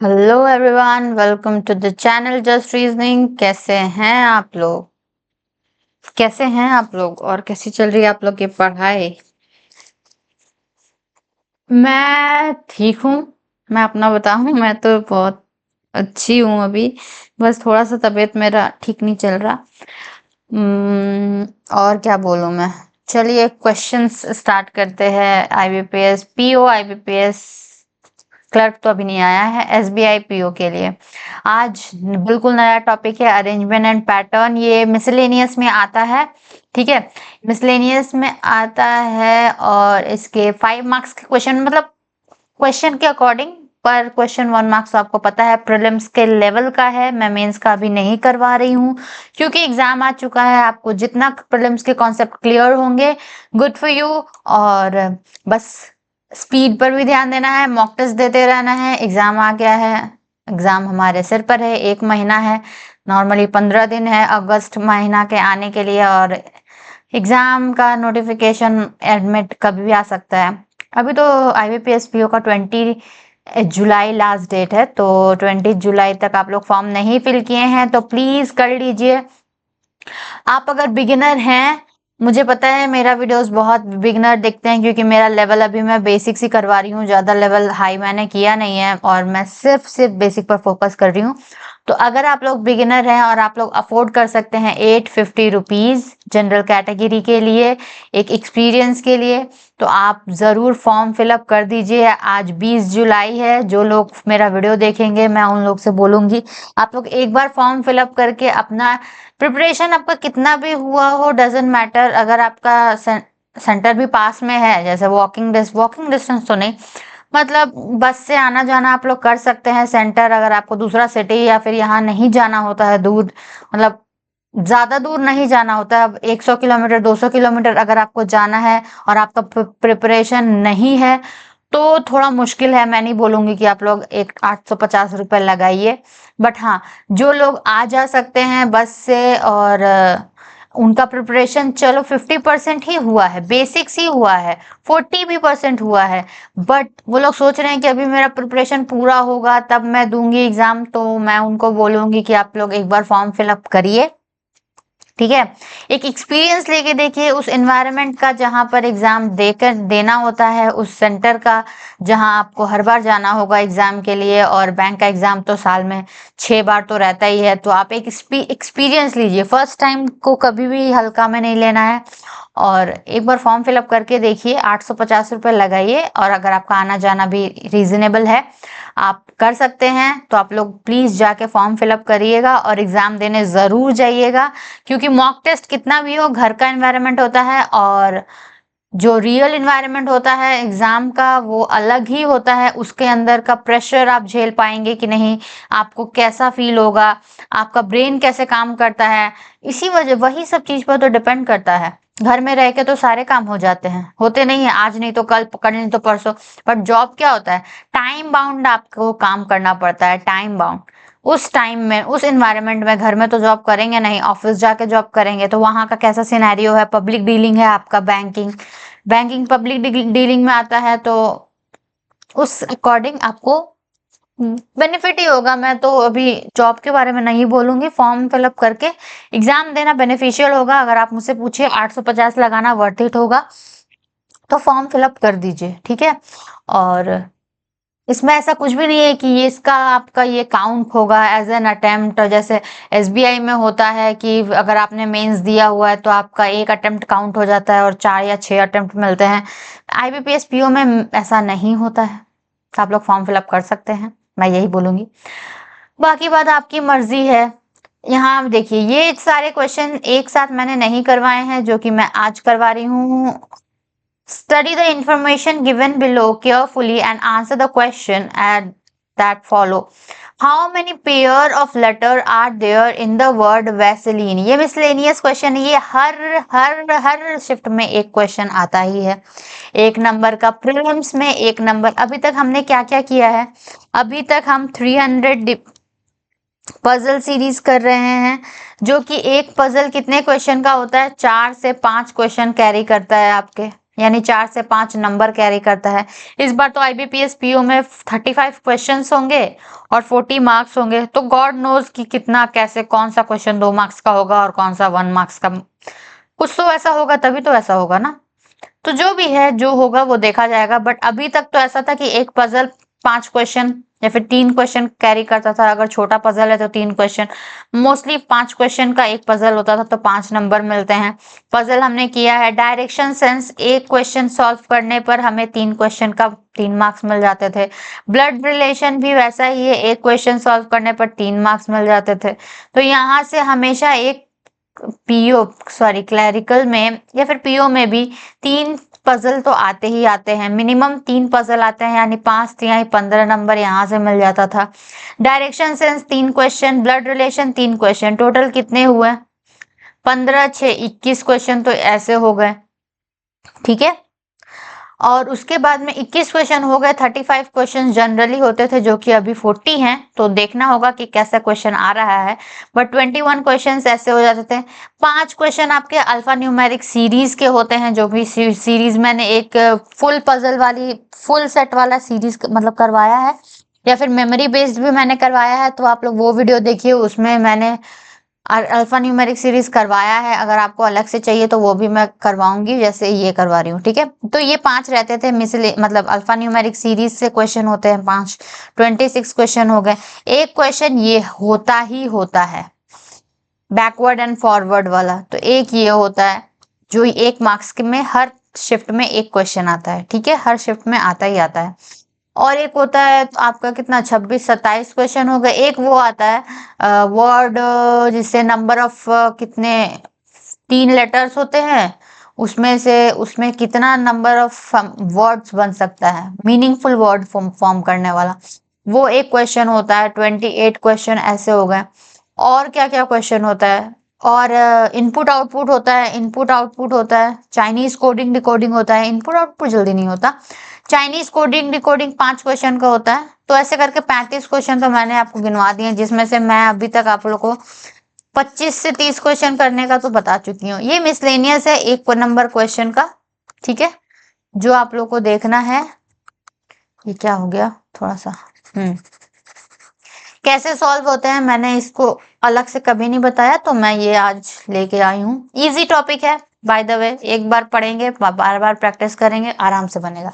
Hello everyone, welcome to the channel just reasoning. कैसे हैं आप लोग और कैसी चल रही है आप लोग की पढ़ाई? मैं ठीक हूँ। मैं अपना बताऊँ, मैं तो बहुत अच्छी हूँ अभी। बस थोड़ा सा तबीयत मेरा ठीक नहीं चल रहा। और क्या बोलूँ मैं। चलिए क्वेश्चंस स्टार्ट करते हैं। आईबीपीएस पीओ, आईबीपीएस क्लर्क तो अभी नहीं आया है, एसबीआई पीओ के लिए आज बिल्कुल नया टॉपिक है, अरेंजमेंट एंड पैटर्न। ये मिसलेनियस में आता है, ठीक है। मिसलेनियस में आता है और इसके 5 मार्क्स के क्वेश्चन, मतलब क्वेश्चन के अकॉर्डिंग। पर क्वेश्चन 1 मार्क्स आपको पता है प्रीलिम्स के लेवल का है। मैं मेंस का अभी नहीं करवा रही हूँ क्योंकि एग्जाम आ चुका है। आपको जितना प्रीलिम्स के कॉन्सेप्ट क्लियर होंगे, गुड फॉर यू। और बस स्पीड पर भी ध्यान देना है, मॉक टेस्ट देते रहना है। एग्जाम आ गया है, एग्जाम हमारे सिर पर है। 1 महीना है, नॉर्मली 15 दिन है अगस्त महीना के आने के लिए। और एग्जाम का नोटिफिकेशन एडमिट कभी भी आ सकता है। अभी तो आईबीपीएस पीओ का 20 जुलाई लास्ट डेट है, तो 20 जुलाई तक आप लोग फॉर्म नहीं फिल किए हैं तो प्लीज कर लीजिए। आप अगर बिगिनर हैं, मुझे पता है मेरा वीडियोस बहुत बिगिनर देखते हैं क्योंकि मेरा लेवल अभी मैं बेसिक्स ही करवा रही हूँ, ज़्यादा लेवल हाई मैंने किया नहीं है और मैं सिर्फ बेसिक पर फोकस कर रही हूँ। तो अगर आप लोग बिगिनर हैं और आप लोग अफोर्ड कर सकते हैं 850 रुपीज़ जनरल कैटेगरी के लिए, एक एक्सपीरियंस के लिए, तो आप ज़रूर फॉर्म फिलअप कर दीजिए। आज 20 जुलाई है। जो लोग मेरा वीडियो देखेंगे मैं उन लोग से बोलूँगी आप लोग एक बार फॉर्म फिलअप करके अपना प्रिपरेशन, आपका कितना भी हुआ हो डजेंट मैटर। अगर आपका सेंटर भी पास में है, जैसे वॉकिंग डिस्टेंस तो नहीं, मतलब बस से आना जाना आप लोग कर सकते हैं सेंटर। अगर आपको दूसरा सिटी या फिर यहाँ नहीं जाना होता है दूर, मतलब ज्यादा दूर नहीं जाना होता है, अब 100 किलोमीटर 200 किलोमीटर अगर आपको जाना है और आपका प्रिपरेशन नहीं है तो थोड़ा मुश्किल है। मैं नहीं बोलूंगी कि आप लोग एक 850 रुपए लगाइए, बट हाँ, जो लोग आ जा सकते हैं बस से और उनका प्रिपरेशन चलो 50% ही हुआ है, बेसिक्स ही हुआ है, 40 भी परसेंट हुआ है, बट वो लोग सोच रहे हैं कि अभी मेरा प्रिपरेशन पूरा होगा तब मैं दूंगी एग्जाम, तो मैं उनको बोलूंगी कि आप लोग एक बार फॉर्म फिलअप करिए, ठीक है। एक एक्सपीरियंस लेके देखिए उस एनवायरनमेंट का जहां पर एग्जाम देकर देना होता है, उस सेंटर का जहां आपको हर बार जाना होगा एग्जाम के लिए। और बैंक का एग्जाम तो साल में 6 बार तो रहता ही है, तो आप एक एक्सपीरियंस लीजिए। फर्स्ट टाइम को कभी भी हल्का में नहीं लेना है। और एक बार फॉर्म फिलअप करके देखिए, 850 रुपये लगाइए। और अगर आपका आना जाना भी रीजनेबल है, आप कर सकते हैं, तो आप लोग प्लीज जाके फॉर्म फिलअप करिएगा और एग्जाम देने जरूर जाइएगा। क्योंकि मॉक टेस्ट कितना भी हो, घर का एनवायरनमेंट होता है और जो रियल एनवायरनमेंट होता है एग्जाम का वो अलग ही होता है। उसके अंदर का प्रेशर आप झेल पाएंगे कि नहीं, आपको कैसा फील होगा, आपका ब्रेन कैसे काम करता है, इसी वजह वही सब चीज पर तो डिपेंड करता है। घर में रह के तो सारे काम हो जाते हैं, होते नहीं है आज नहीं तो कल, कल नहीं तो परसों। बट जॉब क्या होता है, टाइम बाउंड आपको काम करना पड़ता है, टाइम बाउंड। उस टाइम में उस एनवायरनमेंट में, घर में तो जॉब करेंगे नहीं, ऑफिस जाके जॉब करेंगे, तो वहां का कैसा सिनेरियो है, पब्लिक डीलिंग है आपका, बैंकिंग बैंकिंग पब्लिक डीलिंग में आता है, तो उस अकॉर्डिंग आपको बेनिफिट ही होगा। मैं तो अभी जॉब के बारे में नहीं बोलूंगी, फॉर्म फिलअप करके एग्जाम देना बेनिफिशियल होगा। अगर आप मुझसे पूछिए 850 लगाना वर्थ इट होगा तो फॉर्म फिलअप कर दीजिए, ठीक है। और इसमें ऐसा कुछ भी नहीं है कि ये इसका आपका ये काउंट होगा एज एन अटेम्प्ट, जैसे एसबीआई में होता है कि अगर आपने मेंस दिया हुआ है तो आपका एक अटेम्प्ट काउंट हो जाता है और 4 या 6 अटेम्प्ट मिलते हैं। आईबीपीएस पीओ में ऐसा नहीं होता है। आप लोग फॉर्म फिलअप कर सकते हैं, मैं यही बोलूंगी। बाकी बात आपकी मर्जी है। यहाँ देखिए, ये सारे क्वेश्चन एक साथ मैंने नहीं करवाए हैं, जो कि मैं आज करवा रही हूँ। Study the information given below carefully and answer the question that follow. How many pair of letter are there in the word Vaseline? ये miscellaneous question है, ये हर शिफ्ट में एक क्वेश्चन आता ही है। 1 नंबर का प्रीलिम्स में, 1 नंबर। अभी तक हमने क्या क्या किया है, अभी तक हम 300 पजल सीरीज कर रहे हैं, जो कि एक पजल कितने क्वेश्चन का होता है, 4 से 5 क्वेश्चन कैरी करता है आपके, यानी 4 से 5 नंबर कैरी करता है। इस बार तो IBPS PO में 35 क्वेश्चंस होंगे और 40 मार्क्स होंगे, तो गॉड नोज कि कितना कैसे कौन सा क्वेश्चन 2 मार्क्स का होगा और कौन सा 1 मार्क्स का। कुछ तो ऐसा होगा, तभी तो ऐसा होगा ना। तो जो भी है, जो होगा वो देखा जाएगा। बट अभी तक तो ऐसा था कि एक पजल 5 क्वेश्चन या फिर 3 क्वेश्चन कैरी करता था। अगर छोटा पजल है तो 3 क्वेश्चन, मोस्टली 5 क्वेश्चन का एक पजल होता था, तो 5 नंबर मिलते हैं। पजल हमने किया है। डायरेक्शन सेंस, एक क्वेश्चन सॉल्व करने पर हमें 3 क्वेश्चन का 3 मार्क्स मिल जाते थे। ब्लड रिलेशन भी वैसा ही है, एक क्वेश्चन सॉल्व करने पर 3 मार्क्स मिल जाते थे। तो यहाँ से हमेशा एक क्लैरिकल में या फिर PO में भी 3 पजल तो आते ही आते हैं, मिनिमम 3 पजल आते हैं, यानी 5 तिहाई 15 नंबर यहाँ से मिल जाता था। Direction sense 3 question, blood relation 3 question, total कितने हुए? 15 6 21 क्वेश्चन तो ऐसे हो गए, ठीक है। और उसके बाद में 21 क्वेश्चन हो गए। 35 क्वेश्चन जनरली होते थे, जो कि अभी 40 हैं, तो देखना होगा कि कैसा क्वेश्चन आ रहा है। बट 21 क्वेश्चन ऐसे हो जाते थे। 5 क्वेश्चन आपके अल्फा न्यूमेरिक सीरीज के होते हैं, जो भी सीरीज मैंने एक फुल पजल वाली फुल सेट वाला सीरीज मतलब करवाया है, या फिर मेमोरी बेस्ड भी मैंने करवाया है, तो आप लोग वो वीडियो देखिए, उसमें मैंने अल्फा न्यूमेरिक सीरीज करवाया है। अगर आपको अलग से चाहिए तो वो भी मैं करवाऊंगी, जैसे ये करवा रही हूँ, ठीक है। तो ये 5 रहते थे मिसले, मतलब अल्फा न्यूमेरिक सीरीज से क्वेश्चन होते हैं 5, 26 क्वेश्चन हो गए। एक क्वेश्चन ये होता ही होता है बैकवर्ड एंड फॉरवर्ड वाला, तो एक ये होता है जो 1 मार्क्स के में हर शिफ्ट में एक क्वेश्चन आता है, ठीक है, हर शिफ्ट में आता ही आता है। और एक होता है तो आपका कितना 26-27 क्वेश्चन हो गए। एक वो आता है वर्ड, जिससे नंबर ऑफ कितने 3 लेटर्स होते हैं, उसमें कितना नंबर ऑफ वर्ड्स बन सकता है, मीनिंगफुल वर्ड फॉर्म करने वाला, वो एक क्वेश्चन होता है। 28 क्वेश्चन ऐसे हो गए। और क्या क्या क्वेश्चन होता है? और इनपुट आउटपुट होता है, इनपुट आउटपुट होता है, चाइनीज कोडिंग डिकोडिंग होता है। इनपुट आउटपुट जल्दी नहीं होता, चाइनीज कोडिंग डिकोडिंग 5 क्वेश्चन का होता है। तो ऐसे करके 35 क्वेश्चन तो मैंने आपको गिनवा दिए, जिसमें से मैं अभी तक आप लोगों को 25 से 30 क्वेश्चन करने का तो बता चुकी हूँ। ये मिसलेनियस है 1 नंबर क्वेश्चन का, ठीक है, जो आप लोग को देखना है। ये क्या हो गया थोड़ा सा, कैसे सॉल्व होते हैं मैंने इसको अलग से कभी नहीं बताया, तो मैं ये आज लेके आई हूँ। इजी टॉपिक है बाय द वे, एक बार पढ़ेंगे, बार बार प्रैक्टिस करेंगे, आराम से बनेगा।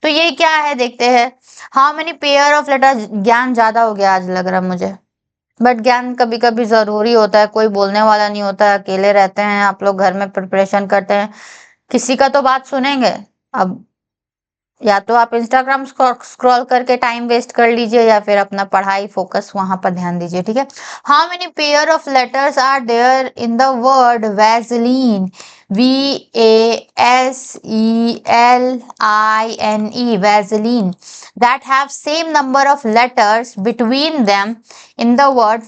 तो ये क्या है देखते हैं। How many pair of letter, ज्ञान ज्यादा हो गया आज लग रहा मुझे, बट ज्ञान कभी कभी जरूरी होता है, कोई बोलने वाला नहीं होता है, अकेले रहते हैं आप लोग घर में, प्रिपरेशन करते हैं, किसी का तो बात सुनेंगे। अब या तो आप इंस्टाग्राम स्क्रॉल करके टाइम वेस्ट कर लीजिए, या फिर अपना पढ़ाई फोकस वहां पर ध्यान दीजिए, ठीक है। How many pair of letters are there in the word Vaseline, VASELINE, Vaseline, that have same number of letters between them in the word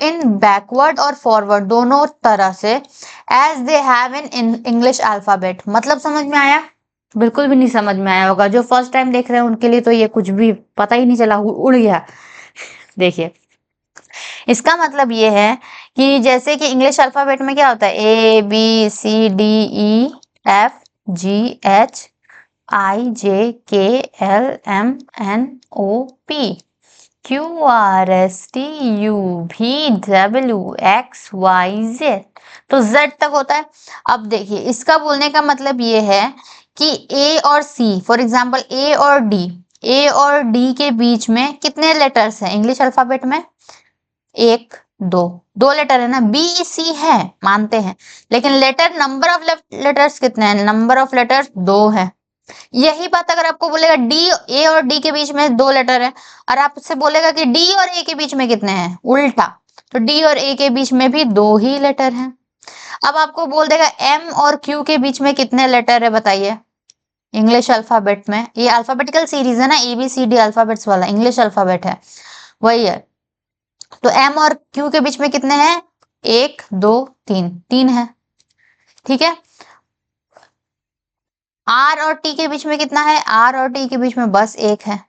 in backward और forward दोनों तरह से, as they have in English alphabet। मतलब समझ में आया? बिल्कुल भी नहीं समझ में आया होगा। जो फर्स्ट टाइम देख रहे हैं उनके लिए तो ये कुछ भी पता ही नहीं चला, उड़ गया। देखिए, इसका मतलब ये है कि जैसे कि इंग्लिश अल्फाबेट में क्या होता है, ABCDEFGHIJKLMNOP QRSTUVWXYZ, तो Z तक होता है। अब देखिए, इसका बोलने का मतलब ये है कि A और C, फॉर एग्जाम्पल A और D के बीच में कितने लेटर्स हैं इंग्लिश अल्फाबेट में? 1 2 लेटर है ना। BC है, मानते हैं, लेकिन लेटर नंबर ऑफ लेटर्स कितने हैं? नंबर ऑफ लेटर्स 2 है। यही बात अगर आपको बोलेगा A और D के बीच में 2 लेटर है, और आपसे बोलेगा कि D और A के बीच में कितने हैं, उल्टा, तो D और A के बीच में भी 2 ही लेटर हैं। अब आपको बोल देगा M और Q के बीच में कितने लेटर है, बताइए इंग्लिश अल्फाबेट में। ये अल्फाबेटिकल सीरीज है ना, ABCD अल्फाबेट्स वाला इंग्लिश अल्फाबेट है, वही है। तो M और Q के बीच में कितने हैं? 1 2 3 है, ठीक है। R और T के बीच में कितना है? R और T के बीच में बस 1 है,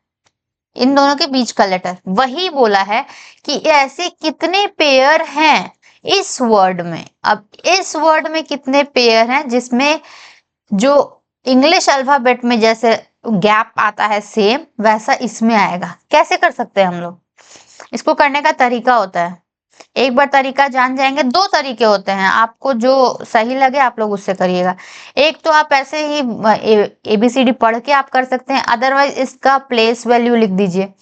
इन दोनों के बीच का लेटर। वही बोला है कि ऐसे कितने पेयर हैं इस वर्ड में। अब इस वर्ड में कितने पेयर हैं जिसमें जो इंग्लिश अल्फाबेट में जैसे गैप आता है सेम, वैसा इसमें आएगा। कैसे कर सकते हैं हम लोग? इसको करने का तरीका होता है, एक बार तरीका जान जाएंगे। दो तरीके होते हैं, आपको जो सही लगे आप लोग उससे करिएगा। एक तो आप ऐसे ही ABCD पढ़ के आप कर सकते हैं, अदरवाइज इसका प्लेस वैल्यू लिख दीजिए।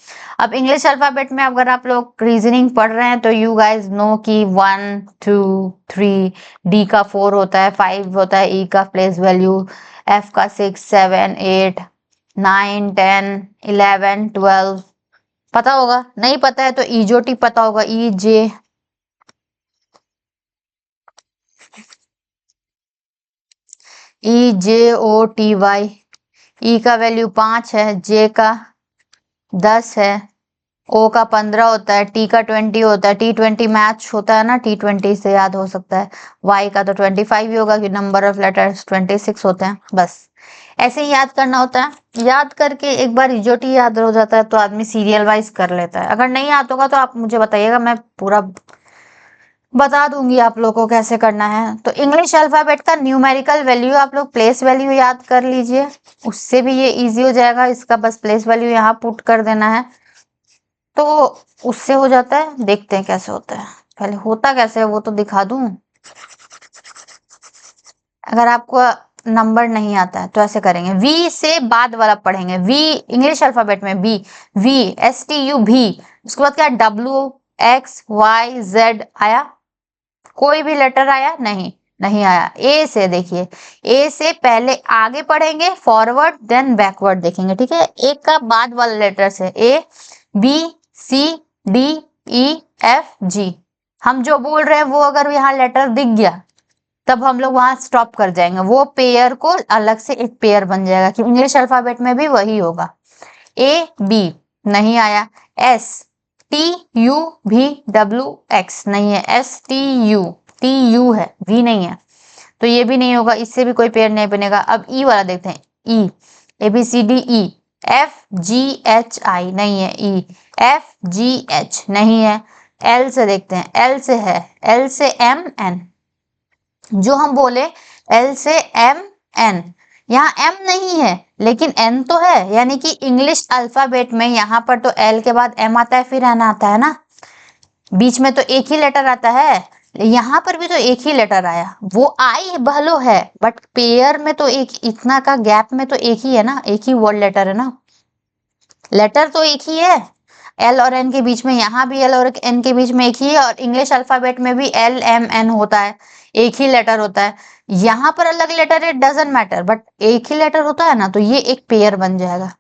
अब इंग्लिश अल्फाबेट में अगर आप लोग रीजनिंग पढ़ रहे हैं तो यू गाइज नो कि 1 2 3, डी का 4 होता है, 5 होता है, ई का प्लेस वैल्यू, एफ का 6 7 8 9 10 11 12 पता होगा। नहीं पता है तो ईजोटी पता होगा, EJOTY। ई का वैल्यू 5 है, जे का 10 है, ओ का 15 होता है, टी का 20 होता है। T20 मैच होता है ना, T20 से याद हो सकता है। वाई का तो 25 ही होगा कि नंबर ऑफ लेटर्स 26 होते हैं। बस ऐसे ही याद करना होता है। याद करके एक बार इजोटी याद हो जाता है तो आदमी सीरियल वाइज कर लेता है। अगर नहीं याद होगा तो आप मुझे बताइएगा, मैं पूरा बता दूंगी आप लोगों को कैसे करना है। तो इंग्लिश अल्फाबेट का न्यूमेरिकल वैल्यू आप लोग प्लेस वैल्यू याद कर लीजिए, उससे भी ये इजी हो जाएगा। इसका बस प्लेस वैल्यू यहाँ पुट कर देना है तो उससे हो जाता है। देखते हैं कैसे होता है, पहले होता कैसे है वो तो दिखा दूं। अगर आपको नंबर नहीं आता है तो ऐसे करेंगे, वी से बाद वाला पढ़ेंगे। वी इंग्लिश अल्फाबेट में बी, VSTU भी। उसके बाद क्या, WXYZ आया? कोई भी लेटर आया? नहीं, नहीं आया। ए से देखिए, ए से पहले आगे पढ़ेंगे, फॉरवर्ड देन बैकवर्ड देखेंगे, ठीक है। एक का बाद वाला लेटर से ABCDEFG। हम जो बोल रहे हैं वो अगर यहाँ लेटर दिख गया तब हम लोग वहां स्टॉप कर जाएंगे, वो पेयर को अलग से एक पेयर बन जाएगा कि इंग्लिश अल्फाबेट में भी वही होगा। AB नहीं आया, STUVWX नहीं है, TU है, V नहीं है, तो ये भी नहीं होगा, इससे भी कोई पेयर नहीं बनेगा। अब ई वाला देखते हैं, ABCDE, FGHI नहीं है, FGH नहीं है। L से देखते हैं, L से है, L से MN, जो हम बोले L से MN, यहाँ M नहीं है लेकिन N तो है, यानी कि इंग्लिश अल्फाबेट में यहाँ पर तो L के बाद M आता है, फिर N आता है ना, बीच में तो एक ही लेटर आता है। यहाँ पर भी तो एक ही लेटर आया, वो आई भलो है, बट पेयर में तो एक इतना का गैप में तो एक ही है ना, एक ही वर्ड लेटर है ना, लेटर तो एक ही है। L और N के बीच में, यहाँ भी L और N के बीच में एक ही है, और इंग्लिश अल्फाबेट में भी LMN होता है, एक ही लेटर होता है। यहाँ पर अलग लेटर है, डजेंट मैटर, बट एक ही लेटर होता है ना, तो ये एक पेयर बन जाएगा।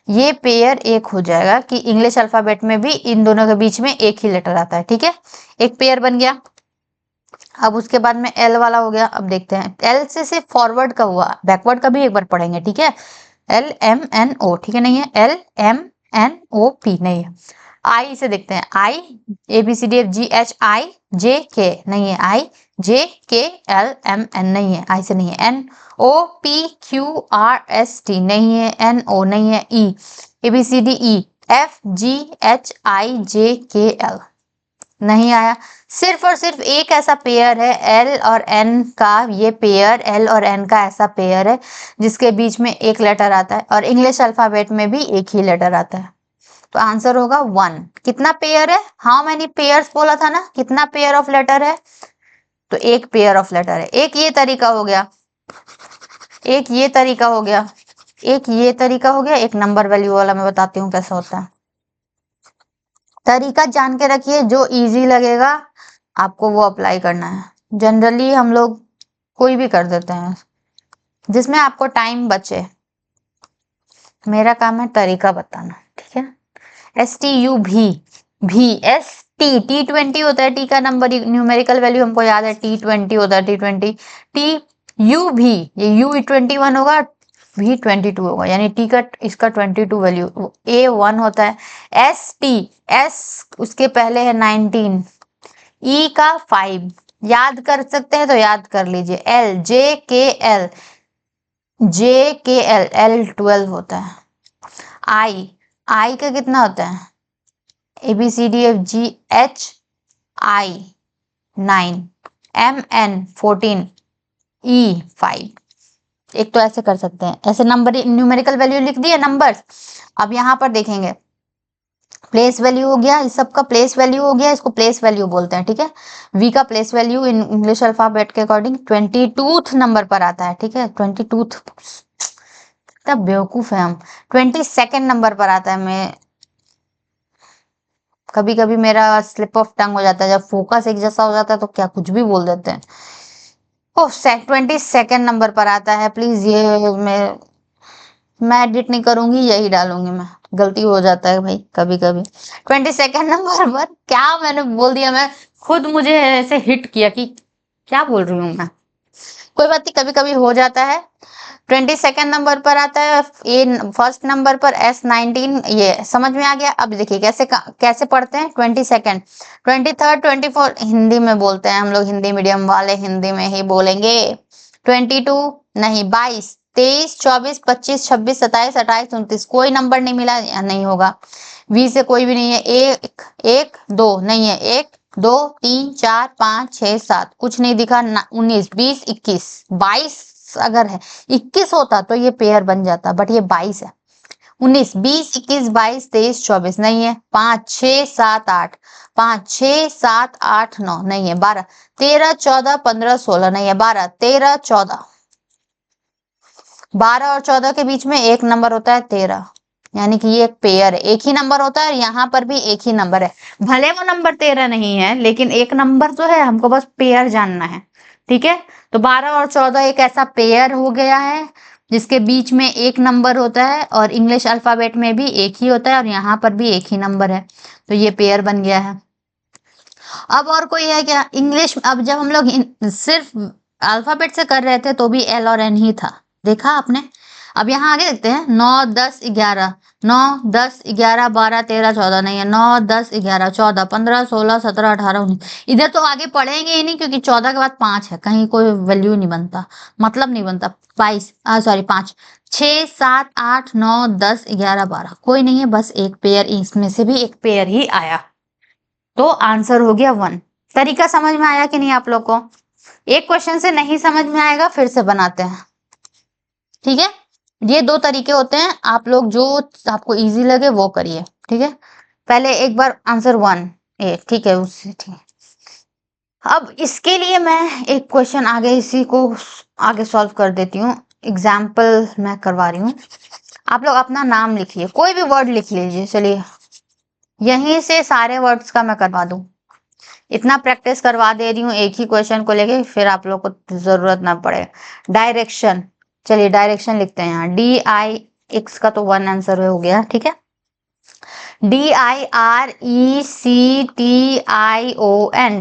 ये पेयर एक हो जाएगा कि इंग्लिश अल्फाबेट में भी इन दोनों के बीच में एक ही लेटर आता है, ठीक है। एक पेयर बन गया। अब उसके बाद में L वाला हो गया। अब देखते हैं, L से सिर्फ फॉरवर्ड का हुआ, बैकवर्ड का भी एक बार पढ़ेंगे, ठीक है। LMNO, ठीक है, नहीं है। LMNOP नहीं है। I से देखते हैं, IABCDFGHIJK नहीं है, IJKLMN नहीं है, I से नहीं है। NOPQRST नहीं है, NO नहीं है। EABCDEFGHIJKL नहीं आया। सिर्फ और सिर्फ एक ऐसा पेयर है L और N का, ये पेयर L और N का ऐसा पेयर है जिसके बीच में एक लेटर आता है, और इंग्लिश अल्फाबेट में भी एक ही लेटर आता है, तो आंसर होगा 1। कितना पेयर है, हाउ मेनी पेयर्स बोला था ना, कितना पेयर ऑफ लेटर है, तो एक पेयर ऑफ लेटर है। एक ये तरीका हो गया, एक ये तरीका हो गया, एक ये तरीका हो गया। एक नंबर वैल्यू वाला मैं बताती हूँ कैसा होता है। तरीका जान के रखिए, जो इजी लगेगा आपको वो अप्लाई करना है। जनरली हम लोग कोई भी कर देते हैं जिसमें आपको टाइम बचे। मेरा काम है तरीका बताना, ठीक है। STU भी T20 होता है, टी का नंबर न्यूमेरिकल वैल्यू हमको याद है, T20 होता है, T20। TU भी, ये U21 होगा, V22 होगा, यानी टी का इसका 22 वैल्यू, A1 होता है। S उसके पहले है 19, E का 5 याद कर सकते हैं तो याद कर लीजिए। JKL L12 होता है। I का कितना होता है, ABCDFGHI 9, MN 14, E 5। एक तो ऐसे कर सकते हैं, ऐसे नंबर न्यूमेरिकल वैल्यू लिख दिए नंबर्स। अब यहाँ पर देखेंगे प्लेस वैल्यू हो गया, इस सब का प्लेस वैल्यू हो गया, इसको प्लेस वैल्यू बोलते हैं, ठीक है। v का place value in English alphabet के अकॉर्डिंग 22th नंबर पर आता है, ठीक है। 22th, तब बेवकूफ है हम। 22nd नंबर पर आता है। मैं कभी कभी मेरा स्लिप ऑफ टंग हो जाता है, जब फोकस एक जैसा हो जाता है तो क्या कुछ भी बोल देते हैं। ओह, 22nd नंबर पर आता है। प्लीज ये मैं एडिट नहीं करूंगी, यही डालूंगी मैं। गलती हो जाता है भाई कभी कभी। 22nd नंबर पर क्या मैंने बोल दिया, मैं खुद मुझे ऐसे हिट किया कि क्या बोल रही हूँ मैं। कोई बात नहीं, कभी कभी हो जाता है। 22nd नंबर पर आता है ए, फर्स्ट नंबर पर S19। ये समझ में आ गया। अब देखिए कैसे पढ़ते हैं 22nd, 23rd, 24 हिंदी में बोलते हैं हम लोग, हिंदी मीडियम वाले हिंदी में ही बोलेंगे। 22 नहीं, 22, 23, 24, 25, 26, 27, 28, 29, कोई नंबर नहीं मिला या नहीं होगा। वी से कोई भी नहीं है। एक, एक, दो नहीं है। एक, दो, तीन, चार, पाँच, छह, सात, कुछ नहीं दिखा। 19, 20, 21, 22 अगर है। 21 होता तो ये पेयर बन जाता, बट ये 22 है। 19, 20, 21, 22, 23, 24 नहीं है। 5, 6, 7, 8, 5, 6, 7, 8, 9 नहीं है। 12, 13, 14, 15, 16 नहीं है। 12, 13, 14, 12 और 14 के बीच में एक नंबर होता है 13, यानी कि ये एक पेयर है। एक ही नंबर होता है और यहाँ पर भी एक ही नंबर है। भले वो नंबर 13 नहीं है, लेकिन एक नंबर तो है, हमको बस पेयर जानना है, ठीक है। तो 12 और 14 एक ऐसा पेयर हो गया है जिसके बीच में एक नंबर होता है, और इंग्लिश अल्फाबेट में भी एक ही होता है, और यहाँ पर भी एक ही नंबर है। तो ये पेयर बन गया है। अब और कोई है क्या इंग्लिश? अब जब हम लोग सिर्फ अल्फाबेट से कर रहे थे तो भी एल और एन ही था, देखा आपने। अब यहाँ आगे देखते हैं 9, 10, 11, 9, 10, 11, 12, 13, 14 नहीं है। 9, 10, 11, 14, 15, 16, 17, 18, 19। इधर तो आगे पढ़ेंगे ही नहीं, क्योंकि 14 के बाद 5 है, कहीं कोई वैल्यू नहीं बनता, मतलब नहीं बनता। 22, सॉरी 5, 6, 7, 8, 9, 10, 11, 12 कोई नहीं है, बस एक पेयर, इसमें से भी एक पेयर ही आया। तो आंसर हो गया 1। तरीका समझ में आया कि नहीं आप लोग को? एक क्वेश्चन से नहीं समझ में आएगा, फिर से बनाते हैं, ठीक है। ये दो तरीके होते हैं, आप लोग जो आपको इजी लगे वो करिए, ठीक है। पहले एक बार आंसर 1 ए, ठीक है, उससे ठीक है। अब इसके लिए मैं एक क्वेश्चन आगे इसी को आगे सॉल्व कर देती हूँ। एग्जाम्पल मैं करवा रही हूँ। आप लोग अपना नाम लिखिए, कोई भी वर्ड लिख लीजिए। चलिए, यहीं से सारे वर्ड्स का मैं करवा दूं, इतना प्रैक्टिस करवा दे रही हूँ एक ही क्वेश्चन को लेके, फिर आप लोग को जरूरत ना पड़े। डायरेक्शन, चलिए डायरेक्शन लिखते हैं यहाँ। DIX का तो 1 आंसर हो गया, ठीक है। DIRECTION,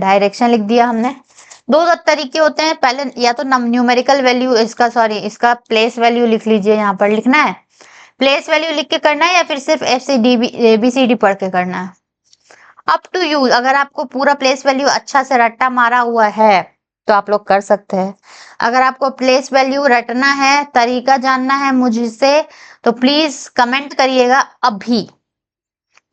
डायरेक्शन लिख दिया हमने। दो तरीके होते हैं, पहले या तो न्यूमेरिकल वैल्यू, इसका सॉरी इसका प्लेस वैल्यू लिख लीजिए, यहाँ पर लिखना है। प्लेस वैल्यू लिख के करना है, या फिर सिर्फ ABCD पढ़ के करना है, अप टू यू। अगर आपको पूरा प्लेस वैल्यू अच्छा से रट्टा मारा हुआ है तो आप लोग कर सकते हैं। अगर आपको प्लेस वैल्यू रटना है, तरीका जानना है मुझसे, तो प्लीज कमेंट करिएगा अभी।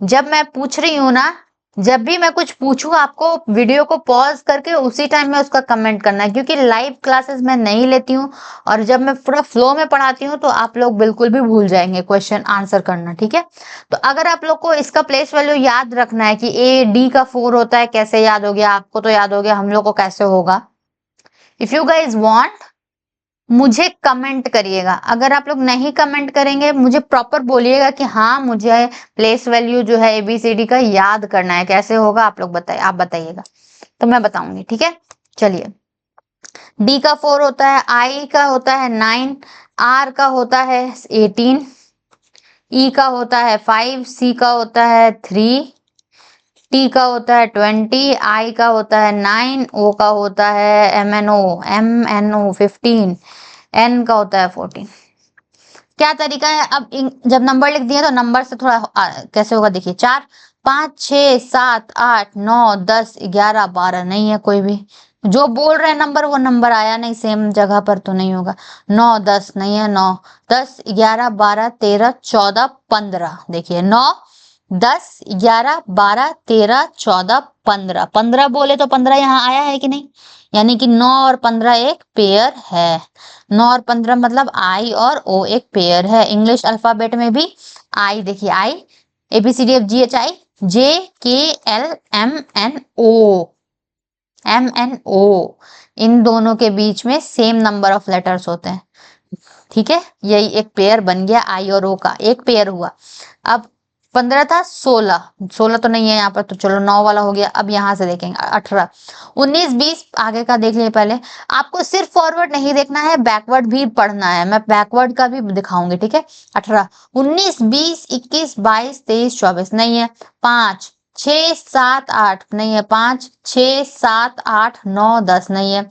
जब मैं पूछ रही हूँ ना, जब भी मैं कुछ पूछूं, आपको वीडियो को पॉज करके उसी टाइम में उसका कमेंट करना है, क्योंकि लाइव क्लासेस मैं नहीं लेती हूँ, और जब मैं पूरा फ्लो में पढ़ाती हूँ तो आप लोग बिल्कुल भी भूल जाएंगे क्वेश्चन आंसर करना, ठीक है। तो अगर आप लोग को इसका प्लेस वैल्यू याद रखना है कि AD का 4 होता है, कैसे याद हो गया आपको? तो याद हो गया, हम लोग को कैसे होगा? इफ यू गाइज वांट, मुझे कमेंट करिएगा। अगर आप लोग नहीं कमेंट करेंगे, मुझे प्रॉपर बोलिएगा कि हाँ मुझे प्लेस वैल्यू जो है ABCD का याद करना है, कैसे होगा आप लोग आप बताइएगा, तो मैं बताऊंगी, ठीक है। चलिए, D का 4 होता है, I का होता है 9, R का होता है 18, E का होता है 5, C का होता है 3, T का होता है 20, I का होता है 9, O का होता है MNO 15, N का होता है 14। क्या तरीका है? अब जब नंबर लिख दिए तो नंबर से थोड़ा कैसे होगा देखिए। 4, 5, 6, 7, 8, 9, 10, 11, 12 नहीं है कोई भी। जो बोल रहे नंबर वो नंबर आया नहीं, सेम जगह पर तो नहीं होगा। 9, 10 नहीं है। 9, 10, 11, 12, 13, 14, 15 देखिए। 9, 10, 11, 12, 13, 14, 15। 15 बोले तो 15 यहाँ आया है कि नहीं, यानी कि 9 और 15 एक पेयर है। 9 और 15 मतलब आई और ओ एक पेयर है। इंग्लिश अल्फाबेट में भी आई, देखिए आई, ABCDFGHI, JKLMNO, MNO, इन दोनों के बीच में सेम नंबर ऑफ लेटर्स होते हैं। ठीक है, यही एक पेयर बन गया आई और ओ का, एक पेयर हुआ। अब 15 था, 16, 16 तो नहीं है यहाँ पर, तो चलो 9 वाला हो गया। अब यहाँ से देखेंगे 18, 19, 20, आगे का देख लिए पहले। आपको सिर्फ फॉरवर्ड नहीं देखना है, बैकवर्ड भी पढ़ना है, मैं बैकवर्ड का भी दिखाऊंगी। ठीक है, 18, 19, 20, 21, 22, 23, 24 नहीं है। 5, 6, 7, 8 नहीं है। 5, 6, 7, 8, 9, 10 नहीं है।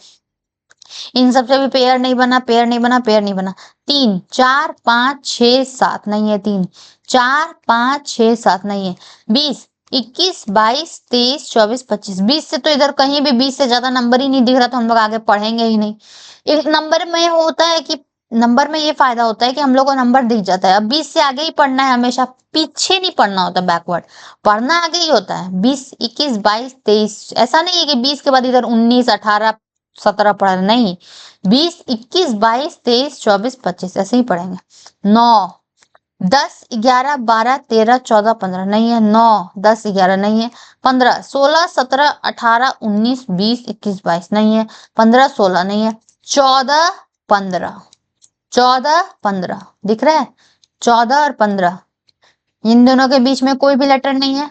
इन सबसे भी पेयर नहीं बना, पेयर नहीं बना, पेयर नहीं बना। 3, 4, 5, 6, 7 नहीं है। 3, 4, 5, 6, 7 नहीं है। 20, 21, 22, 23, 24, 25, 20 से तो इधर कहीं भी 20 से ज्यादा नंबर ही नहीं दिख रहा, तो हम लोग आगे पढ़ेंगे ही नहीं। एक नंबर में होता है कि नंबर में ये फायदा होता है कि हम लोग को नंबर दिख जाता है। अब 20 से आगे ही पढ़ना है, हमेशा पीछे नहीं पढ़ना होता, बैकवर्ड पढ़ना आगे ही होता है। 20, 21, 22, 23, ऐसा नहीं है कि 20 के बाद इधर 19, 18, 17 पढ़ा, नहीं। 20, 21, 22, 23, 24, 25 ऐसे ही पढ़ेंगे। 9, 10, 11, 12, 13, 14, 15 नहीं है। 9, 10, 11 नहीं है। 15, 16, 17, 18, 19, 20, 21, 22 नहीं है। 15, 16 नहीं है। 14, 15, 14, 15 दिख रहा है। 14 और 15, इन दोनों के बीच में कोई भी लेटर नहीं है।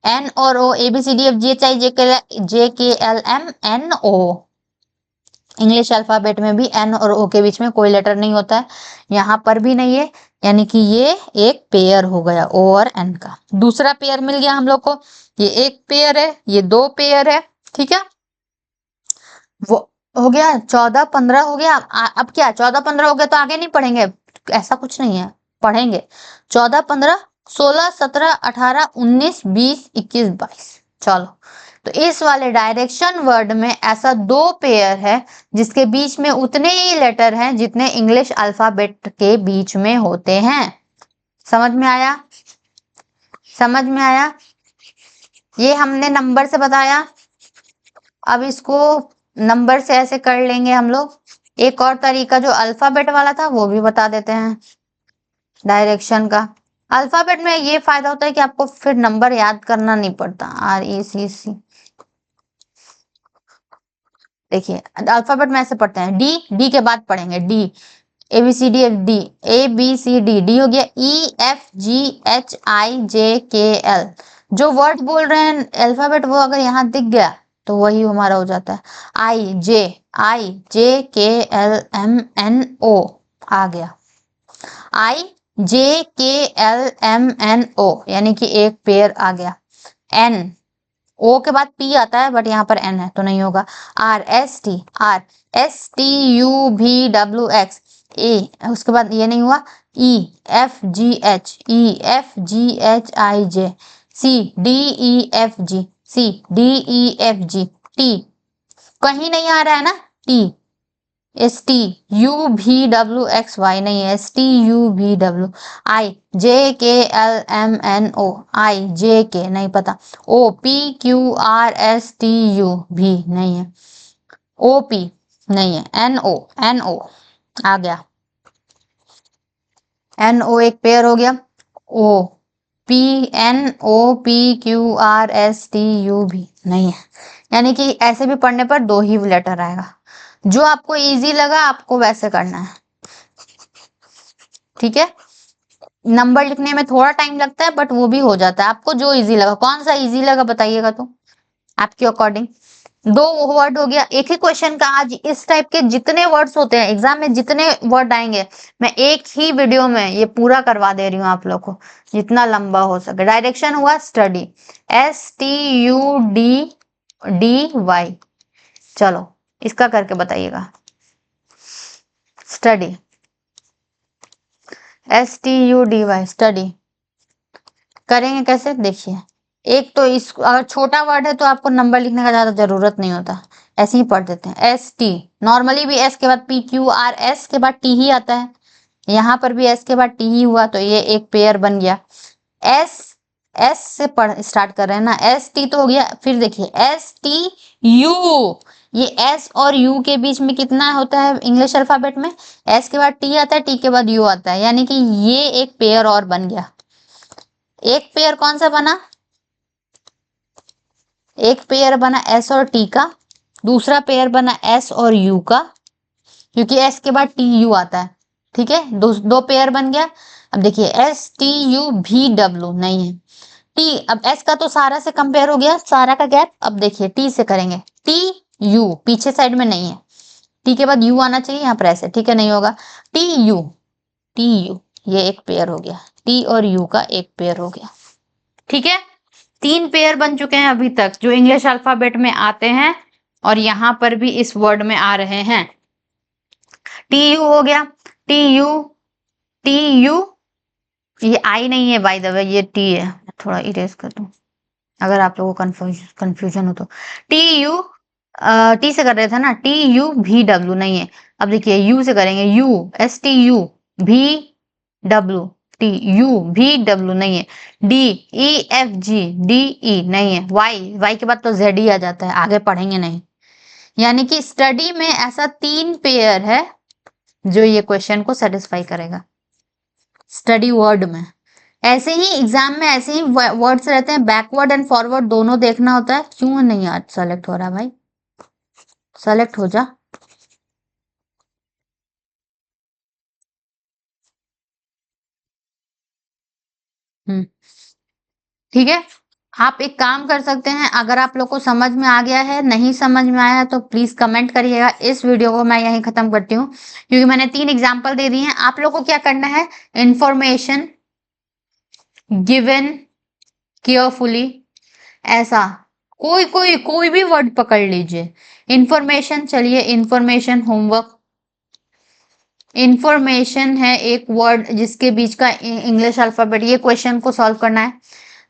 N और O, ABCDFGHI, JKLMNO, English alphabet में भी N और O के बीच में कोई लेटर नहीं होता है, यहाँ पर भी नहीं है, यानी कि ये एक पेयर हो गया O और N का। दूसरा पेयर मिल गया हम लोग को, ये एक पेयर है, ये दो पेयर है। ठीक है, वो हो गया। 14, 15 हो गया। अब क्या 14, 15 हो गया तो आगे नहीं पढ़ेंगे, ऐसा कुछ नहीं है, पढ़ेंगे। 14, 15, 16, 17, 18, 19, 20, 21, 22। चलो, तो इस वाले डायरेक्शन वर्ड में ऐसा दो पेयर है जिसके बीच में उतने ही लेटर हैं जितने इंग्लिश अल्फाबेट के बीच में होते हैं। समझ में आया? समझ में आया? ये हमने नंबर से बताया। अब इसको नंबर से ऐसे कर लेंगे हम लोग। एक और तरीका जो अल्फाबेट वाला था वो भी बता देते हैं डायरेक्शन का। अल्फाबेट में ये फायदा होता है कि आपको फिर नंबर याद करना नहीं पड़ता। RECC, देखिए अल्फाबेट में ऐसे पढ़ते हैं। डी के बाद पढ़ेंगे डी, ABCDFD, ABCD, डी हो गया। EFGHIJKL, जो वर्ड बोल रहे हैं अल्फाबेट वो अगर यहाँ दिख गया तो वही हमारा हो जाता है। IJKLMNO आ गया। IJKLMNO यानी कि एक पेयर आ गया। N, O के बाद P आता है बट यहाँ पर N है तो नहीं होगा। RSTUVWX, A, उसके बाद ये नहीं हुआ। EFGH, EFGHIJ, CDEFG, CDEFG, T कहीं नहीं आ रहा है ना, T, STUVWXY नहीं है, STUVW, IJKLMNO, IJK नहीं पता, OPQRSTU भी नहीं है, OP नहीं है, NO आ गया। NO एक पेयर हो गया। OPNOPQRSTU भी नहीं है, यानी कि ऐसे भी पढ़ने पर दो ही लेटर आएगा। जो आपको इजी लगा आपको वैसे करना है। ठीक है, नंबर लिखने में थोड़ा टाइम लगता है बट वो भी हो जाता है। आपको जो इजी लगा, कौन सा इजी लगा बताइएगा तो आपके अकॉर्डिंग। दो वर्ड हो गया एक ही क्वेश्चन का। आज इस टाइप के जितने वर्ड्स होते हैं एग्जाम में, जितने वर्ड आएंगे मैं एक ही वीडियो में ये पूरा करवा दे रही हूँ आप लोग को, जितना लंबा हो सके। डायरेक्शन हुआ स्टडी, STUDDY, चलो इसका करके बताइएगा। स्टडी, STUDY, स्टडी करेंगे कैसे देखिए। एक तो इस अगर छोटा वर्ड है तो आपको नंबर लिखने का ज्यादा जरूरत नहीं होता, ऐसे ही पढ़ देते हैं। ST, नॉर्मली भी S के बाद PQRS के बाद T ही आता है, यहाँ पर भी S के बाद T ही हुआ तो ये एक पेयर बन गया। एस से पढ़ स्टार्ट कर रहे हैं ना, एस टी तो हो गया, फिर देखिए एस टी यू, ये एस और यू के बीच में कितना होता है इंग्लिश अल्फाबेट में, एस के बाद टी आता है, टी के बाद यू आता है, यानी कि ये एक पेयर और बन गया। एक पेयर कौन सा बना, एक पेयर बना एस और टी का, दूसरा पेयर बना एस और यू का, क्योंकि एस के बाद टी यू आता है, ठीक है, दो पेयर बन गया। अब देखिए एस टी यू भी डब्ल्यू नहीं है, टी, अब एस का तो सारा से कंपेयर हो गया, सारा का गैप, अब देखिए टी से करेंगे, टी यू पीछे साइड में नहीं है, टी के बाद यू आना चाहिए यहाँ पर ऐसे, ठीक है, नहीं होगा, टी यू, टी यू, ये एक पेयर हो गया, टी और यू का एक पेयर हो गया, ठीक है। 3 पेयर बन चुके हैं अभी तक जो इंग्लिश अल्फाबेट में आते हैं और यहाँ पर भी इस वर्ड में आ रहे हैं। टी यू हो गया, टी यू, टी यू, ये आई नहीं है बाय द वे, ये टी है, थोड़ा इरेज कर दूं अगर आप लोगों को कंफ्यूजन हो तो। टी यू, टी से कर रहे थे ना, टी यू भी डब्ल्यू नहीं है, अब देखिए यू से करेंगे, यू एस टी यू भी डब्ल्यू, टी यू भी डब्ल्यू नहीं है, D E F G D E नहीं है, वाई, वाई के बाद तो जेड ही आ जाता है, आगे पढ़ेंगे नहीं। यानी कि स्टडी में ऐसा 3 पेयर है जो ये क्वेश्चन को सेटिस्फाई करेगा स्टडी वर्ड में। ऐसे ही एग्जाम में ऐसे ही वर्ड्स रहते हैं, बैकवर्ड एंड फॉरवर्ड दोनों देखना होता है। क्यों नहीं आज सेलेक्ट हो रहा भाई, सेलेक्ट हो जा। ठीक है, आप एक काम कर सकते हैं, अगर आप लोग को समझ में आ गया है, नहीं समझ में आया है तो प्लीज कमेंट करिएगा। इस वीडियो को मैं यहीं खत्म करती हूँ क्योंकि मैंने 3 एग्जाम्पल दे दिए हैं। आप लोग को क्या करना है, इंफॉर्मेशन गिवन केयरफुली, ऐसा कोई भी वर्ड पकड़ लीजिए, इंफॉर्मेशन, चलिए इंफॉर्मेशन होमवर्क, इंफॉर्मेशन है एक वर्ड जिसके बीच का इंग्लिश अल्फाबेट, ये क्वेश्चन को सॉल्व करना है।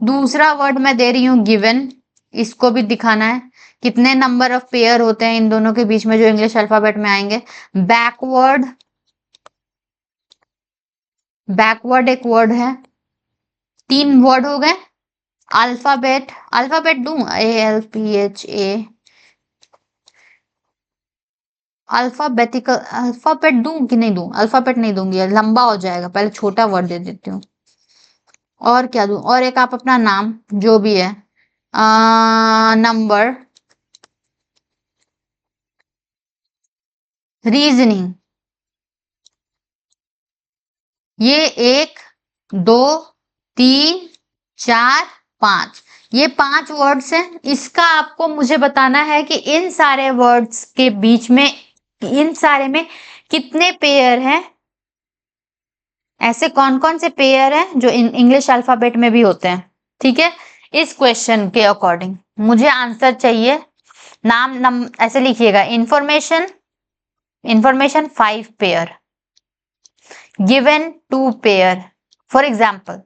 दूसरा वर्ड मैं दे रही हूँ गिवन, इसको भी दिखाना है कितने नंबर ऑफ पेयर होते हैं इन दोनों के बीच में जो इंग्लिश अल्फाबेट में आएंगे। बैकवर्ड, बैकवर्ड एक वर्ड है, 3 वर्ड हो गए। अल्फाबेट, अल्फाबेट दूं, ALPHA, अल्फाबेटिकल, अल्फाबेट दूं कि नहीं दूं, अल्फाबेट नहीं दूंगी, लंबा हो जाएगा, पहले छोटा वर्ड दे देती हूँ। और क्या दूं, और एक आप अपना नाम जो भी है, नंबर, रीजनिंग, ये 1 2 3 4 5, ये 5 वर्ड्स हैं। इसका आपको मुझे बताना है कि इन सारे वर्ड्स के बीच में, इन सारे में कितने पेयर हैं, ऐसे कौन कौन से पेयर हैं जो इंग्लिश अल्फाबेट में भी होते हैं। ठीक है, इस क्वेश्चन के अकॉर्डिंग मुझे आंसर चाहिए। नाम ऐसे लिखिएगा, information, information 5 pair, given 2 pair. For example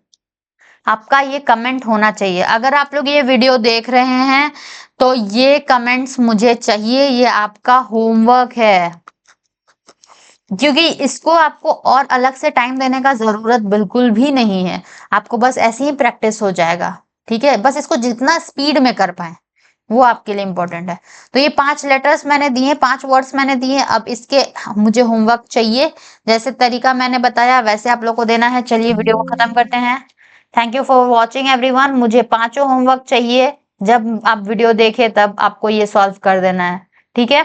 आपका ये कमेंट होना चाहिए। अगर आप लोग ये वीडियो देख रहे हैं तो ये कमेंट्स मुझे चाहिए, ये आपका होमवर्क है, क्योंकि इसको आपको और अलग से टाइम देने का जरूरत बिल्कुल भी नहीं है, आपको बस ऐसे ही प्रैक्टिस हो जाएगा। ठीक है, बस इसको जितना स्पीड में कर पाए वो आपके लिए इंपॉर्टेंट है। तो ये 5 लेटर्स मैंने दिए, 5 वर्ड्स मैंने दिए, अब इसके मुझे होमवर्क चाहिए, जैसे तरीका मैंने बताया वैसे आप लोग को देना है। चलिए वीडियो को खत्म करते हैं। Thank you for watching everyone. मुझे 5 होमवर्क चाहिए, जब आप वीडियो देखे तब आपको ये सॉल्व कर देना है। ठीक है।